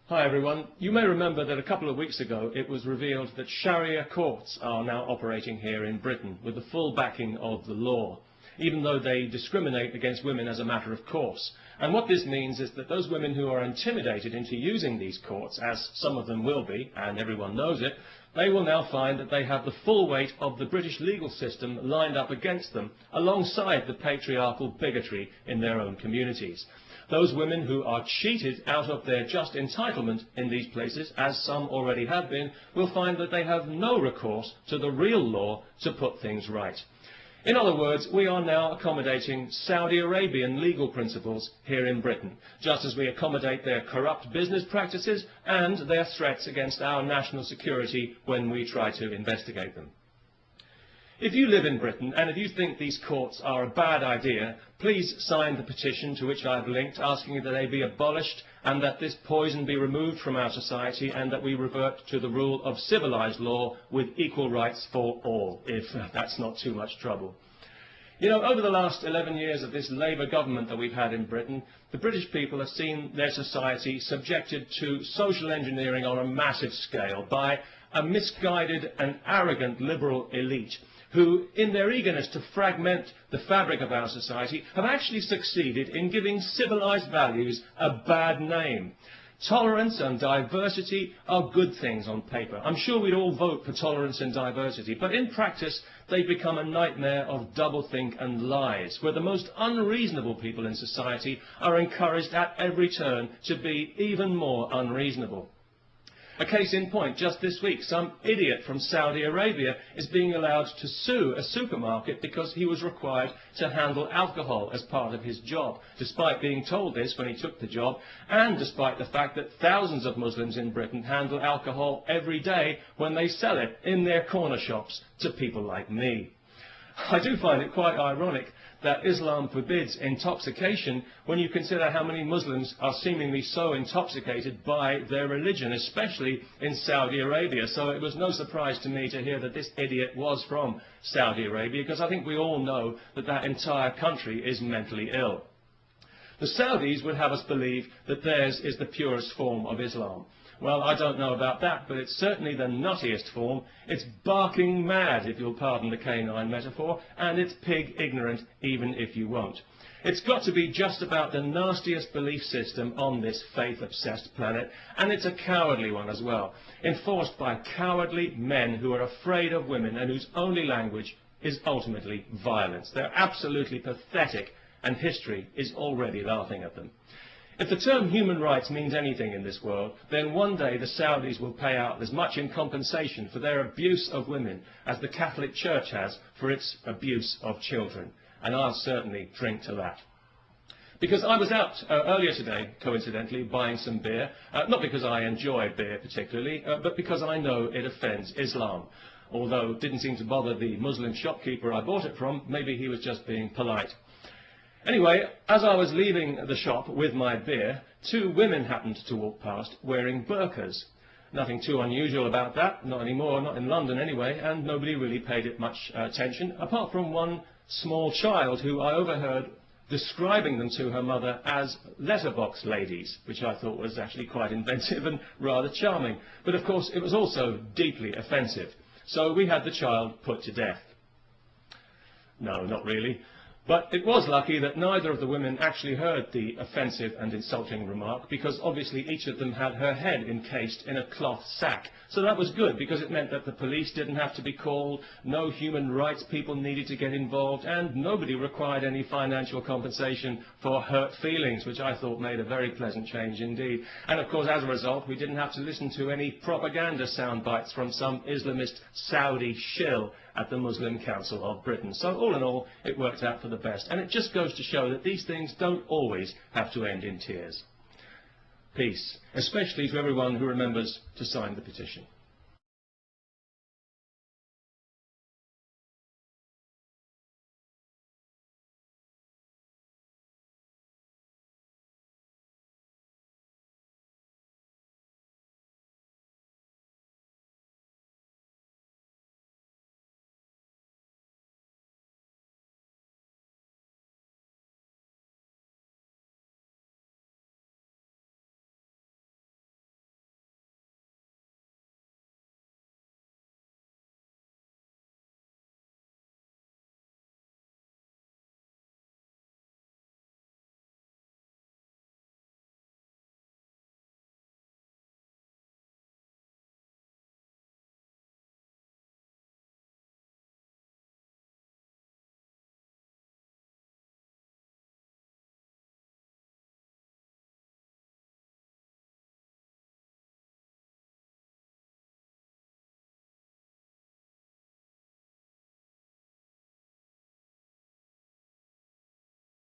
Hi everyone. You may remember that a couple of weeks ago it was revealed that Sharia courts are now operating here in Britain with the full backing of the law, even though they discriminate against women as a matter of course. And what this means is that those women who are intimidated into using these courts, as some of them will be, and everyone knows it, they will now find that they have the full weight of the British legal system lined up against them, alongside the patriarchal bigotry in their own communities. Those women who are cheated out of their just entitlement in these places, as some already have been, will find that they have no recourse to the real law to put things right. In other words, we are now accommodating Saudi Arabian legal principles here in Britain, just as we accommodate their corrupt business practices and their threats against our national security when we try to investigate them. If you live in Britain and if you think these courts are a bad idea, please sign the petition to which I have linked, asking that they be abolished and that this poison be removed from our society and that we revert to the rule of civilised law with equal rights for all, if that's not too much trouble. You know, over the last 11 years of this Labour government that we've had in Britain, the British people have seen their society subjected to social engineering on a massive scale by a misguided and arrogant liberal elite who, in their eagerness to fragment the fabric of our society, have actually succeeded in giving civilised values a bad name. Tolerance and diversity are good things on paper. I'm sure we'd all vote for tolerance and diversity, but in practice they've become a nightmare of doublethink and lies, where the most unreasonable people in society are encouraged at every turn to be even more unreasonable. A case in point, just this week, some idiot from Saudi Arabia is being allowed to sue a supermarket because he was required to handle alcohol as part of his job, despite being told this when he took the job, and despite the fact that thousands of Muslims in Britain handle alcohol every day when they sell it in their corner shops to people like me. I do find it quite ironic that Islam forbids intoxication when you consider how many Muslims are seemingly so intoxicated by their religion, especially in Saudi Arabia. So it was no surprise to me to hear that this idiot was from Saudi Arabia, because I think we all know that that entire country is mentally ill. The Saudis would have us believe that theirs is the purest form of Islam. Well, I don't know about that, but it's certainly the nuttiest form. It's barking mad, if you'll pardon the canine metaphor, and it's pig ignorant, even if you won't. It's got to be just about the nastiest belief system on this faith-obsessed planet, and it's a cowardly one as well, enforced by cowardly men who are afraid of women and whose only language is ultimately violence. They're absolutely pathetic, and history is already laughing at them. If the term human rights means anything in this world, then one day the Saudis will pay out as much in compensation for their abuse of women as the Catholic Church has for its abuse of children. And I'll certainly drink to that. Because I was out earlier today, coincidentally, buying some beer, not because I enjoy beer particularly, but because I know it offends Islam. Although it didn't seem to bother the Muslim shopkeeper I bought it from, maybe he was just being polite. Anyway, as I was leaving the shop with my beer, two women happened to walk past wearing burqas. Nothing too unusual about that, not anymore, not in London anyway, and nobody really paid it much attention, apart from one small child who I overheard describing them to her mother as letterbox ladies, which I thought was actually quite inventive and rather charming. But of course it was also deeply offensive, so we had the child put to death. No, not really. But it was lucky that neither of the women actually heard the offensive and insulting remark, because obviously each of them had her head encased in a cloth sack. So that was good, because it meant that the police didn't have to be called, no human rights people needed to get involved, and nobody required any financial compensation for hurt feelings, which I thought made a very pleasant change indeed. And of course, as a result, we didn't have to listen to any propaganda sound bites from some Islamist Saudi shill at the Muslim Council of Britain. So all in all, it worked out for the best. And it just goes to show that these things don't always have to end in tears. Peace, especially to everyone who remembers to sign the petition.